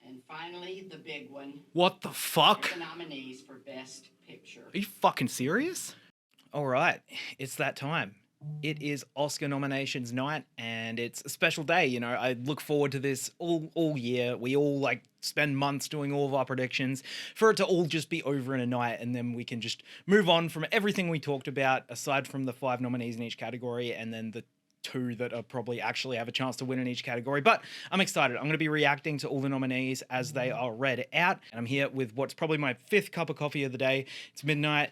And finally, the big one. What the fuck? The nominees for Best Picture. Are you fucking serious? All right, it's that time. It is Oscar nominations night, and it's a special day. You know, I look forward to this all year. We all like spend months doing all of our predictions for it to all just be over in a night, and then we can just move on from everything we talked about, aside from the 5 nominees in each category, and then the 2 that are probably actually have a chance to win in each category. But I'm excited. I'm going to be reacting to all the nominees as they are read out, and I'm here with what's probably my 5th cup of coffee of the day. It's midnight.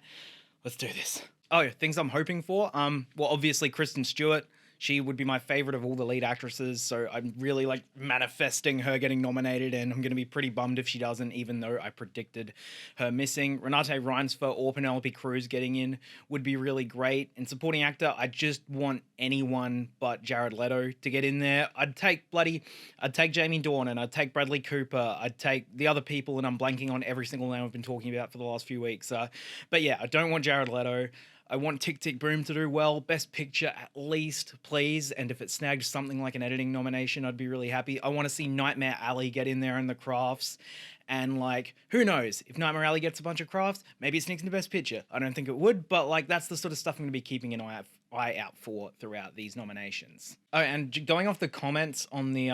Let's do this. Oh, things I'm hoping for. Well, obviously Kristen Stewart. She would be my favorite of all the lead actresses, so I'm really like manifesting her getting nominated, and I'm going to be pretty bummed if she doesn't, even though I predicted her missing. Renate Reinsve or Penelope Cruz getting in would be really great. And supporting actor, I just want anyone but Jared Leto to get in there. I'd take Jamie Dornan, I'd take Bradley Cooper, I'd take the other people, and I'm blanking on every single name I've been talking about for the last few weeks. But yeah, I don't want Jared Leto. I want Tick, Tick, Boom to do well. Best Picture at least, please. And if it snagged something like an editing nomination, I'd be really happy. I want to see Nightmare Alley get in there in the crafts. And, like, who knows? If Nightmare Alley gets a bunch of crafts, maybe it sneaks into Best Picture. I don't think it would, but, like, that's the sort of stuff I'm going to be keeping an eye out for throughout these nominations. Oh, and going off the comments on the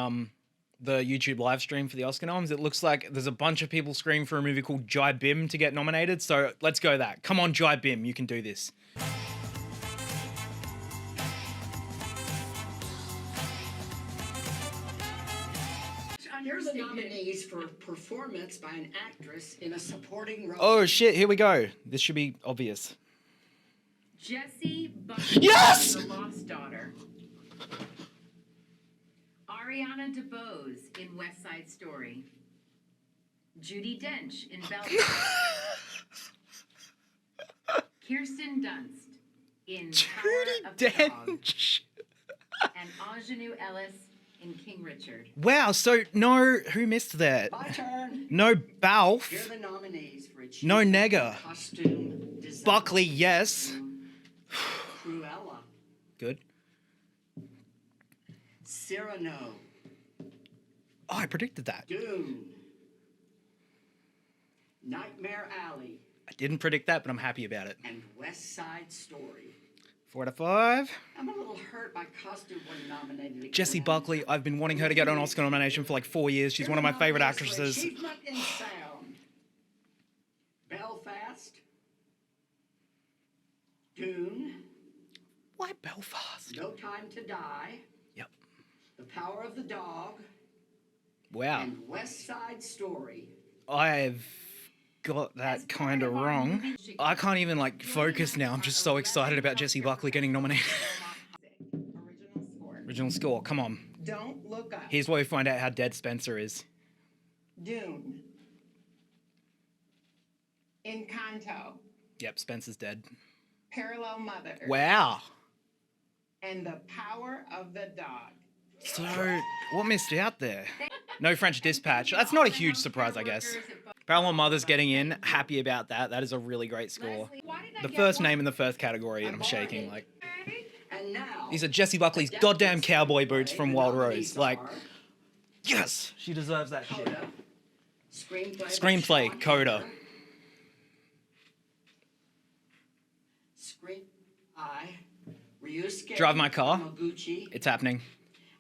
YouTube live stream for the Oscar noms, it looks like there's a bunch of people screaming for a movie called Jai Bim to get nominated. So let's go that. Come on, Jai Bim, you can do this. Here's the nominees for performance by an actress in a supporting role. Oh shit, here we go. This should be obvious. Jessie Buckley, yes! The Lost Daughter. Ariana DeBose in West Side Story. Judi Dench in Belfast. Kirsten Dunst in Power of the Dog. And Ingenue Ellis in King Richard. Wow, so no, who missed that? My turn. No Balf. Here are the nominees for No Nega. Costume design. Buckley, yes. Cruella. Good. Cyrano. Oh, I predicted that. Dune. Nightmare Alley. I didn't predict that, but I'm happy about it. And West Side Story. 4 out of 5. I'm a little hurt my costume wasn't nominated again. Jessie Buckley, I've been wanting her to get an Oscar nomination for like 4 years. She's one of my favorite actresses. Achievement in sound. Belfast. Dune. Why Belfast? No Time to Die. Yep. The Power of the Dog. Wow. And West Side Story. I've got that kind of wrong. I can't even like focus now. I'm just so excited about Jessie Buckley getting nominated. Original score, come on. Don't Look Up. Here's where we find out how dead Spencer is. Dune. Encanto. Yep, Spencer's dead. Parallel Mothers. Wow. And The Power of the Dog. So, what missed out there? No French Dispatch. That's not a huge surprise, I guess. Parallel Mothers getting in. Happy about that. That is a really great score. The first name in the first category, and I'm shaking. Like, And now, these are Jessie Buckley's goddamn cowboy boots from Wild Rose. Like, yes, she deserves that shit. Coda. Screenplay, Coda. Ryusuke Drive My Car. Yamaguchi It's happening.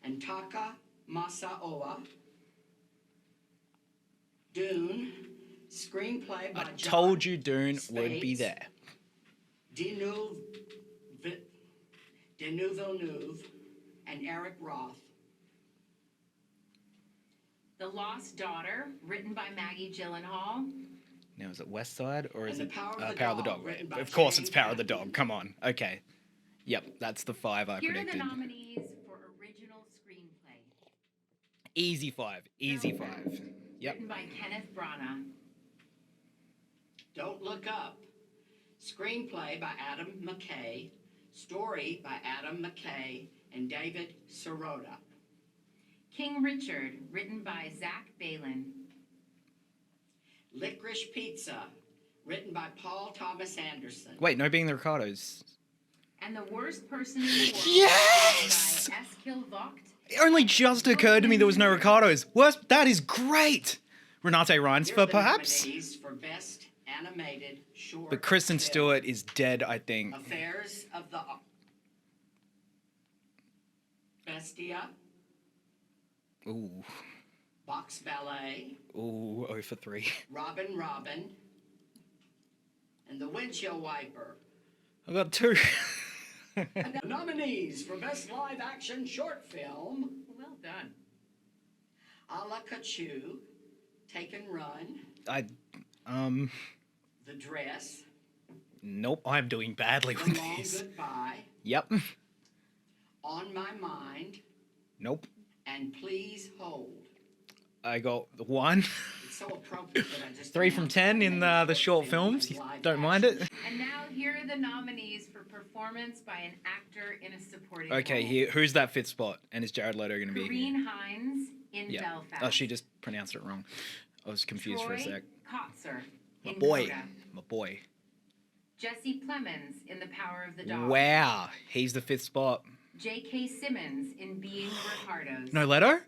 and Taka Masaoka. Dune. Screenplay by I John told you Dune would be Spates, there. Denis Villeneuve and Eric Roth. The Lost Daughter, written by Maggie Gyllenhaal. Now, is it West Side or is And it The Power of the Power of the Dog, Dog? written by Of course, Jane it's Power of the Campion. Dog. Come on. Okay. Yep, that's the 5 I Here are the predicted. nominees for original screenplay. Easy 5. Easy 5. Yep. Written by Kenneth Branagh. Don't Look Up. Screenplay by Adam McKay. Story by Adam McKay and David Sirota. King Richard, written by Zach Balin. Licorice Pizza, written by Paul Thomas Anderson. Wait, no Being the Ricardos. And The Worst Person in the World, Yes! written by Eskil Vogt. It only just occurred to me there was no Ricardos. Worst, that is great. Renate Here are Reinsve, the perhaps? nominees for Best Animated Short But Kristen Film. Stewart is dead, I think. Affairs of the Bestia, Ooh. Box Ballet, Ooh, 0 for 3. Robin Robin, and The Windshield Wiper. I got 2. The nominees for Best Live Action Short Film: Well done. A La Cachu, Take and Run, The Dress, Nope, I'm doing badly The with Long these. Goodbye, Yep. On My Mind, Nope. and Please Hold. I got 1. It's so appropriate that I just 3 from 10 in the short films. You don't mind it? And now here are the nominees for performance by an actor in a supporting Okay, role. here. Who's that 5th spot? And is Jared Leto going to be here? Corinne Hines in Yeah. Belfast. Oh, she just pronounced it wrong. I was confused for a Troy sec. Kotzer My in boy. Coda. My boy. Jesse Plemons in The Power of the Dog. Wow. He's the 5th spot. J.K. Simmons in Being the Ricardos. No Leto?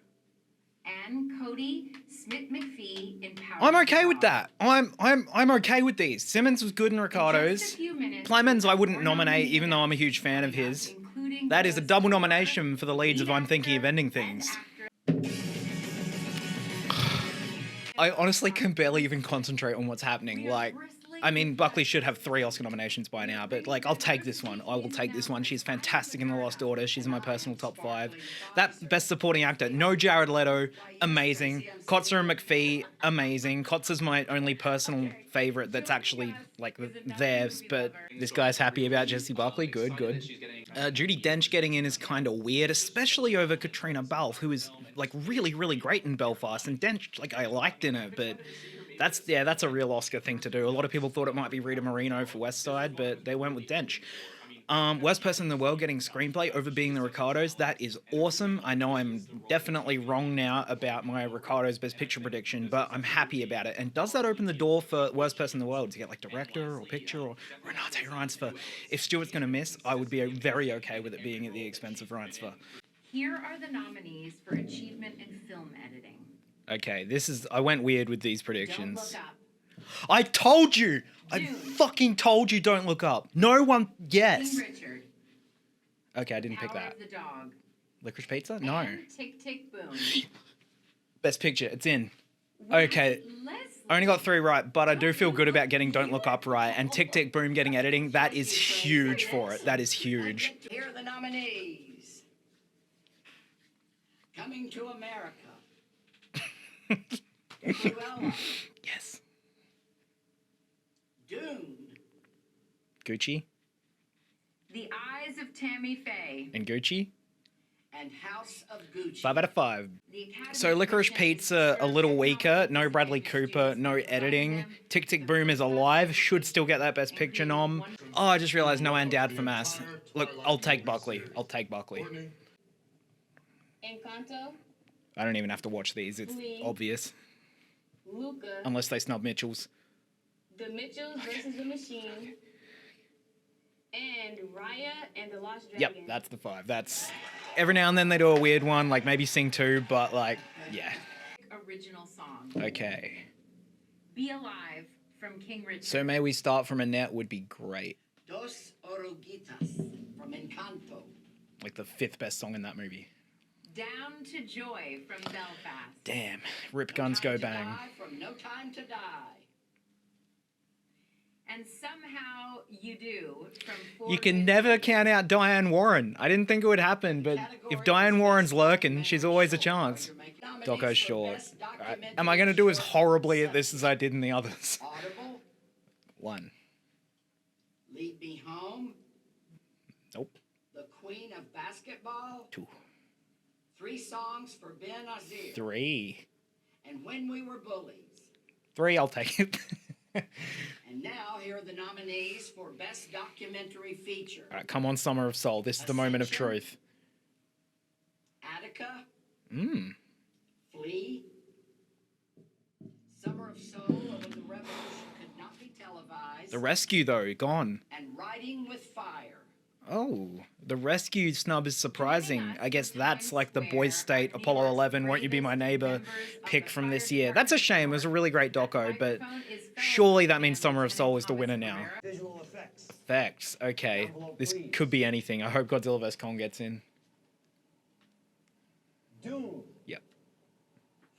And Cody Smith-McPhee in Power I'm of okay the with Dog. that. I'm okay with these. Simmons was good in In Ricardo's. just a few minutes, Plemons I we wouldn't have nominate, more even though I'm a huge fan of nominees his. including That is a Best double Director, nomination for the leads of Lead I'm Thinking of Actor, Ending and Things. Actress. I honestly can barely even concentrate on what's happening. Like, I mean, Buckley should have 3 Oscar nominations by now, but like, I'll take this one. I will take this one. She's fantastic in The Lost Daughter. She's in my personal top 5. That Best Supporting Actor, no Jared Leto, amazing. Kotzer and McPhee, amazing. Kotzer's my only personal favorite that's actually like theirs, but this guy's happy about Jesse Buckley. Good, good. Judi Dench getting in is kind of weird, especially over Katrina Balfe, who is like really, really great in Belfast. And Dench, like, I liked in it, but that's a real Oscar thing to do. A lot of people thought it might be Rita Moreno for West Side, but they went with Dench. Worst person in the world getting screenplay over Being the Ricardos. That is awesome. I know I'm definitely wrong now about my Ricardos Best Picture prediction, but I'm happy about it. And does that open the door for worst person in the world to get like director or picture or Renate Reinsve? If Stewart's going to miss, I would be very okay with it being at the expense of Reinsve. Here are the nominees for achievement in film editing. Okay, I went weird with these Don't predictions. Look Up. I told you! I Dune. fucking told you don't look up. No one, yes. King Richard. Okay, I didn't pick Power that. of the Dog. Licorice Pizza? No. And Tick Tick Boom. Best picture, it's in. Okay. I only got 3 right, but I do feel good about getting Don't Look Up right. And Tick Tick Boom getting editing, that is huge for it. That is huge. Here are the nominees. Coming to America. Cruella. Yes. Dune. Gucci The Eyes of Tammy Faye. and Gucci. And House of Gucci. 5 out of 5. The Academy So Licorice presents Pizza, a little weaker. No served Bradley executive Cooper, students no to provide editing. them Tick Tick with Boom is the alive. best Should still get that Best Picture nom. Oh, I just realized no Anne Dowd for Mass. Look, I'll take Buckley. I'll take Buckley. Encanto, I don't even have to watch these. It's obvious. Luca, Unless they snub Mitchell's. The Mitchells versus the Machine, and Raya and the Lost Dragon. Yep, that's the 5. That's every now and then they do a weird one, like maybe Sing 2, but like, yeah. original song. Okay. Be Alive from King Richard. So May We Start From Annette would be great. Dos Oruguitas from Encanto. Like the 5th best song in that movie. Down to Joy from Belfast. Damn. Rip No Guns Time Go to Bang. Die from No Time to Die. And Somehow You Do from You Ford can v. never Ferguson. count out Diane Warren. I didn't think it would happen, but if Diane Warren's lurking, she's always a chance. Doco Short. Right. Am I going to do as horribly at this as I did in the others? Audible, 1. Lead Me Home, Nope. The Queen of Basketball, 2. 3 Songs for Ben Azir, 3. and When We Were Bullies. 3, I'll take it. And now here are the nominees for Best Documentary Feature. All right, come on, Summer of Soul. This is the moment of Ascension. truth. Attica, Mmm. Flea, Summer of Soul, or When the Revolution Could Not Be Televised, The Rescue, though, gone. and Riding with Fire. Oh, The rescue snub is surprising. I guess that's like the Boys State, Apollo 11, Won't You Be My Neighbor pick from this year. That's a shame. It was a really great doco, but surely that means Summer of Soul is the winner now. Visual effects. Effects. Okay. Envelope, This please. could be anything. I hope Godzilla vs. Kong gets in. Dune. Yep.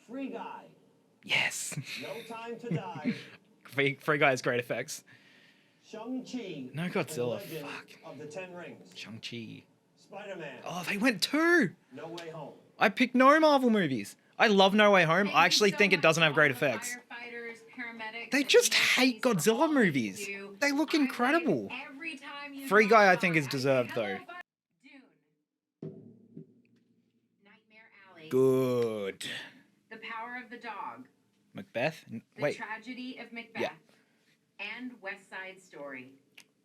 Free Guy. Yes. No Time to Die. Free Guy has great effects. Shang-Chi. No and Godzilla. Legend Fuck. Of the Ten Rings. Shang-Chi. Spider-Man. Oh, they went two. No Way Home. I picked no Marvel movies. I love No Way Home. I actually think it doesn't have great effects. They just hate Godzilla movies. They look incredible. Free Guy, I think, is deserved, though. Dune. Nightmare Alley. Good. The Power of the Dog. Macbeth? The Wait. Tragedy of Macbeth. Yeah. And West Side Story.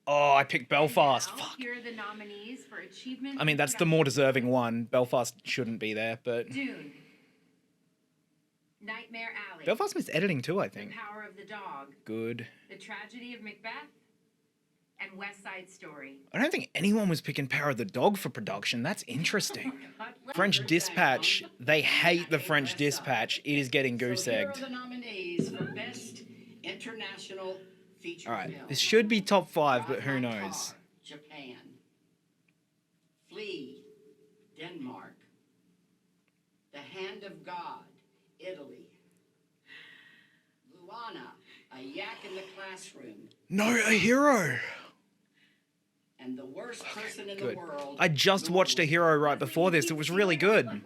Oh, I picked Belfast. And now, Fuck. here are the nominees for achievement. I mean, that's the more deserving one. Belfast shouldn't be there, but... Dune. Nightmare Alley. Belfast missed editing, too, I The think. Power of the Dog. Good. The Tragedy of Macbeth. And West Side Story. I don't think anyone was picking Power of the Dog for production. That's interesting. French Dispatch. They hate the French Dispatch. It is getting goose So here egged. are the nominees for Best International Feature All right, Film. this should be top 5, but Drive who My knows? Car, Japan. Flee, Denmark. The Hand of God, Italy. Luana, A Yak in the Classroom. No, a hero. And the worst person in Good. the world. I just watched a hero right before this. It was really good.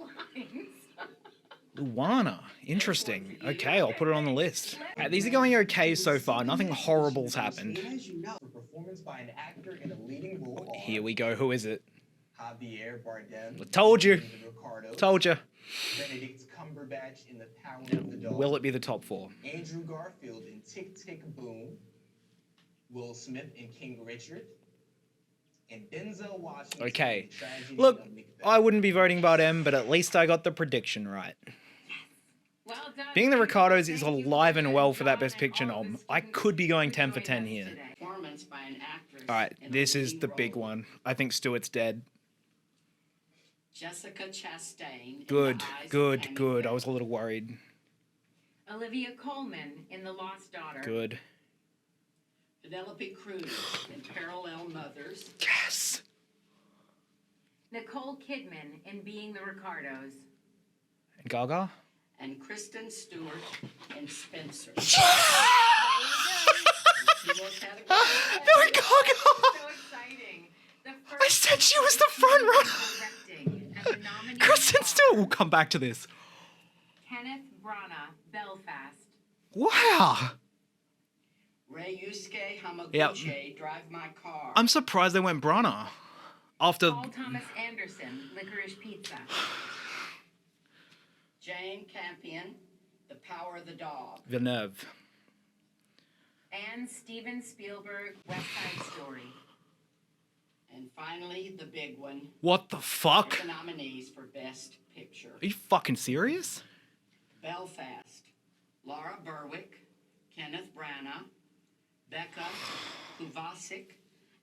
Luana. Interesting. Okay, I'll put it on the list. These are going okay so far. Nothing horrible's happened. As you know, a performance by an actor in a leading role. Here we go. Who is it? Javier Bardem. Told you. in The Ricardos, Told you. Benedict Cumberbatch in The Power of the Dog. Will it be the top 4? Andrew Garfield in Tick Tick Boom. Will Smith in King Richard. And Denzel Washington Okay. in The Tragedy Look, of Macbeth. I wouldn't be voting Bardem, but at least I got the prediction right. Well done. Being the Ricardos is Thank you, alive and well for that John, Best and Picture all of nom. the I students could be going who 10 for joined 10 us here. today. Performance by an actress. All right, in a this is leading the big role. one. I think Stewart's dead. Jessica Chastain. in Good, The Eyes of good, Tammy good. Faye. I was a little worried. Olivia Colman in The Lost Daughter. Good. Penelope Cruz in Parallel Mothers. Yes. Nicole Kidman in Being the Ricardos. And Gaga? And Kristen Stewart in Spencer. No, Gaga! So exciting. The I first said she was the front runner. directing, and the nominees Kristen are Stewart. We'll come back to this. Kenneth Branagh, Belfast. Wow. Reyusuke Hamaguchi, Yep. Drive My Car. I'm surprised they went Brana. After... Paul Thomas Anderson, Licorice Pizza. Jane Campion, The Power of the Dog. Villeneuve. And Steven Spielberg, West Side Story. And finally, the big one. What the fuck? The nominees for Best Picture. Are you fucking serious? Belfast, Laura Berwick, Kenneth Branagh, Becca Kovacic,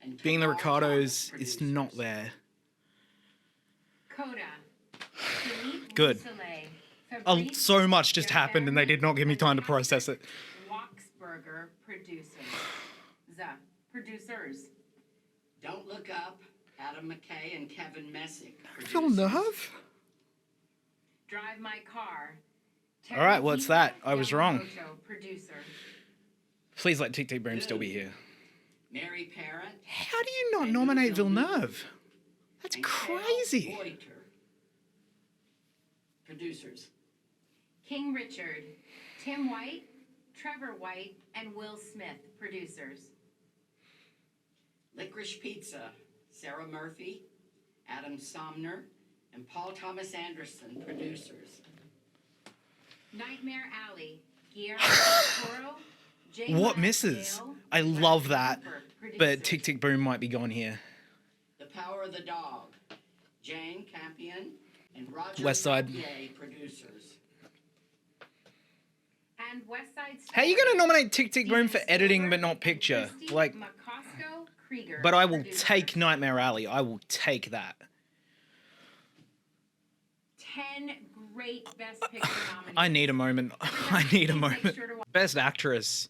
and Being the Kamala Ricardos Thomas, is not producers. there. Coda. Philippe Good. Rousselet, Oh, Fabrice so much just happened and they did not give me time to process it. Waxberger, producers. The producers. Don't Look Up, Adam McKay and Kevin Messick. producers. Villeneuve? Drive My Car. All right, well, it's that. I was wrong. Yamamoto, producer. Please let Tick Tick Boom still be here. Mary Parent. How do you not nominate Villeneuve? That's and Carol crazy. Reuter. Producers. King Richard. Tim White, Trevor White, and Will Smith, producers. Licorice Pizza, Sarah Murphy, Adam Somner, and Paul Thomas Anderson, producers. Nightmare Alley. Guillermo del Toro. Jay What Lansdale, misses? I Bradley love that. Cooper, But producers. Tick Tick Boom might be gone here. The Power of the Dog, Jane Campion, and Roger West Side. Gauthier, producers. And West Side Story. How are you going to nominate Tick Tick Boom for editing but not picture? Christy Like, Macosko, Krieger. But I will producer. take Nightmare Alley. I will take that. 10 great Best Picture nominees. I need a moment. I need a Please make moment. sure to watch- Best Actress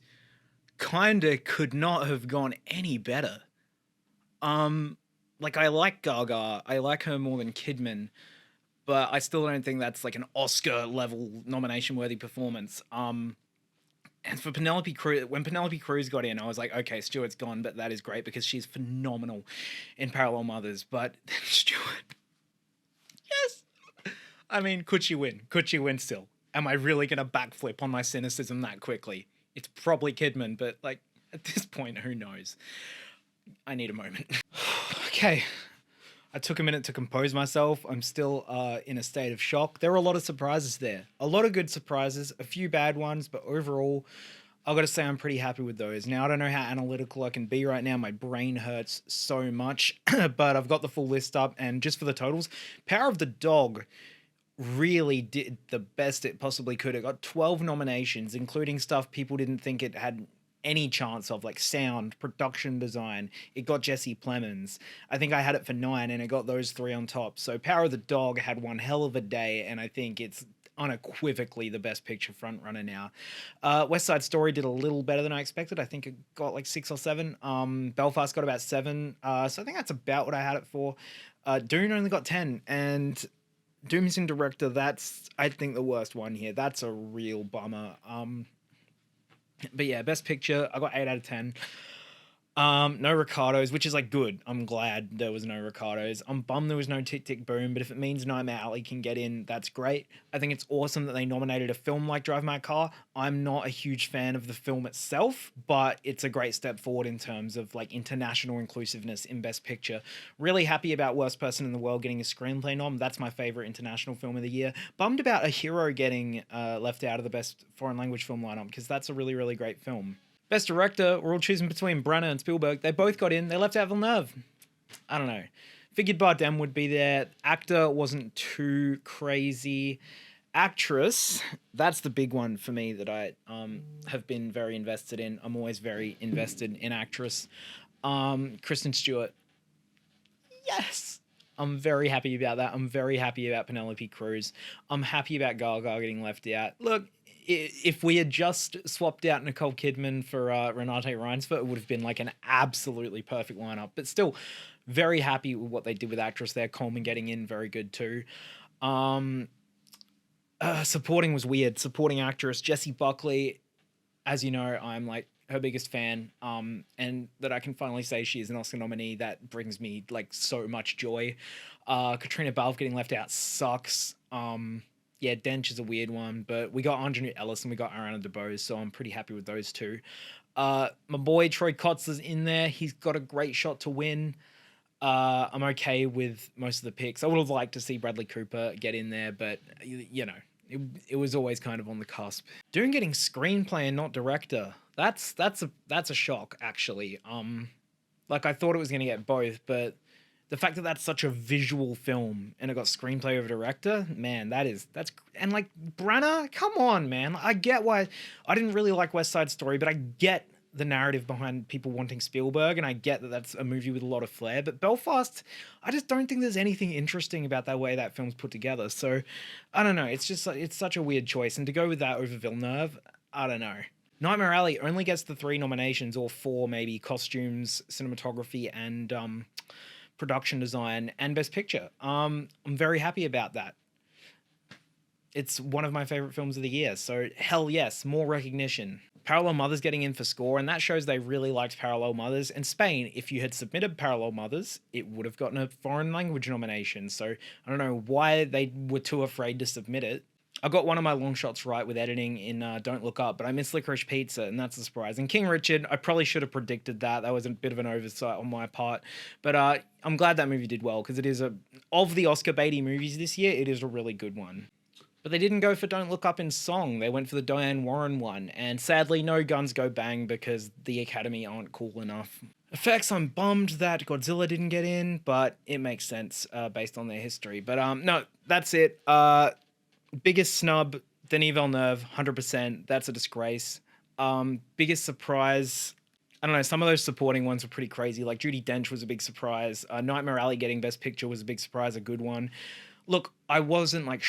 kinda could not have gone any better. Like I like Gaga. I like her more than Kidman, but I still don't think that's like an Oscar level nomination worthy performance. And for Penelope Cruz, when Penelope Cruz got in, I was like, okay, Stewart's gone, but that is great because she's phenomenal in Parallel Mothers. But Stewart, yes. I mean, could she win? Could she win still? Am I really going to backflip on my cynicism that quickly? It's probably Kidman, but like at this point, who knows? I need a moment. Okay. I took a minute to compose myself. I'm still in a state of shock. There were a lot of surprises there. A lot of good surprises, a few bad ones, but overall, I've got to say I'm pretty happy with those. Now, I don't know how analytical I can be right now. My brain hurts so much, but I've got the full list up. And just for the totals, Power of the Dog really did the best it possibly could. It got 12 nominations, including stuff people didn't think it had any chance of, like sound, production design. It got Jesse Plemons. I think I had it for 9 and it got those 3 on top. So Power of the Dog had one hell of a day, and I think it's unequivocally the best picture frontrunner now. West Side Story did a little better than I expected. I think it got like 6 or 7. Belfast got about 7. So I think that's about what I had it for. Dune only got 10, and Doomsday Director, that's, I think, the worst one here. That's a real bummer. But yeah, best picture, I got 8 out of 10. No Ricardos, which is like good. I'm glad there was no Ricardos. I'm bummed there was no Tick Tick Boom, but if it means Nightmare Alley can get in, that's great. I think it's awesome that they nominated a film like Drive My Car. I'm not a huge fan of the film itself, but it's a great step forward in terms of like international inclusiveness in Best Picture. Really happy about Worst Person in the World getting a Screenplay nom. That's my favorite international film of the year. Bummed about A Hero getting left out of the Best Foreign Language Film lineup, because that's a really, really great film. Best Director, we're all choosing between Branagh and Spielberg. They both got in. They left out Villeneuve. I don't know. Figured Bardem would be there. Actor wasn't too crazy. Actress, that's the big one for me that I have been very invested in. I'm always very invested in actress. Kristen Stewart. Yes! I'm very happy about that. I'm very happy about Penelope Cruz. I'm happy about Gaga getting left out. Look, if we had just swapped out Nicole Kidman for Renate Reinsve, it would have been like an absolutely perfect lineup. But still, very happy with what they did with actress there. Coleman getting in, very good too. Supporting was weird. Supporting actress, Jessie Buckley, as you know, I'm like her biggest fan. And that I can finally say she is an Oscar nominee, that brings me like so much joy. Katrina Balfe getting left out sucks. Yeah, Dench is a weird one, but we got Anjanou Ellis and we got Ariana DeBose, so I'm pretty happy with those two. My boy Troy Kotz is in there. He's got a great shot to win. I'm okay with most of the picks. I would have liked to see Bradley Cooper get in there, but you know, it was always kind of on the cusp. Dune getting screenplay and not director. That's a shock, actually. Like I thought it was gonna get both, but the fact that that's such a visual film and it got screenplay over director, man, that's and like Branagh, come on, man. I get why I didn't really like West Side Story, but I get the narrative behind people wanting Spielberg, and I get that that's a movie with a lot of flair. But Belfast, I just don't think there's anything interesting about that way that film's put together. So I don't know. It's just it's such a weird choice, and to go with that over Villeneuve, I don't know. Nightmare Alley only gets the 3 nominations, or 4 maybe: costumes, cinematography, and production design, and Best Picture. I'm very happy about that. It's one of my favorite films of the year, so hell yes, more recognition. Parallel Mothers getting in for score, and that shows they really liked Parallel Mothers. And Spain, if you had submitted Parallel Mothers, it would have gotten a foreign language nomination, so I don't know why they were too afraid to submit it. I got one of my long shots right with editing in Don't Look Up, but I missed Licorice Pizza, and that's a surprise. And King Richard, I probably should have predicted that. That was a bit of an oversight on my part. But I'm glad that movie did well, because it is of the Oscar baity movies this year, it is a really good one. But they didn't go for Don't Look Up in song. They went for the Diane Warren one. And sadly, no Guns Go Bang, because the Academy aren't cool enough. Effects, I'm bummed that Godzilla didn't get in, but it makes sense based on their history. But no, that's it. Biggest snub, Denis Villeneuve, 100%. That's a disgrace. Biggest surprise, I don't know, some of those supporting ones were pretty crazy. Like Judi Dench was a big surprise. Nightmare Alley getting Best Picture was a big surprise, a good one. Look, I wasn't like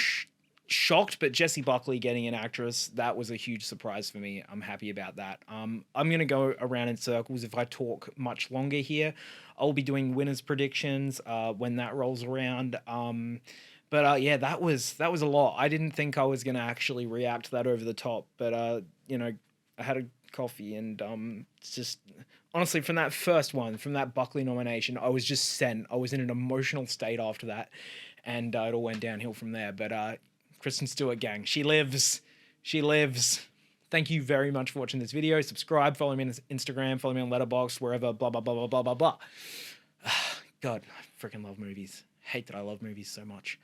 shocked, but Jessie Buckley getting an actress, that was a huge surprise for me. I'm happy about that. I'm going to go around in circles if I talk much longer here. I'll be doing winners predictions when that rolls around. But yeah, that was a lot. I didn't think I was going to actually react to that over the top, but you know, I had a coffee and it's just honestly from that first one, from that Buckley nomination, I was just sent. I was in an emotional state after that, and it all went downhill from there. But Kristen Stewart, gang, she lives. She lives. Thank you very much for watching this video. Subscribe, follow me on Instagram, follow me on Letterboxd, wherever, blah, blah, blah, blah, blah, blah, blah. God, I freaking love movies. Hate that I love movies so much.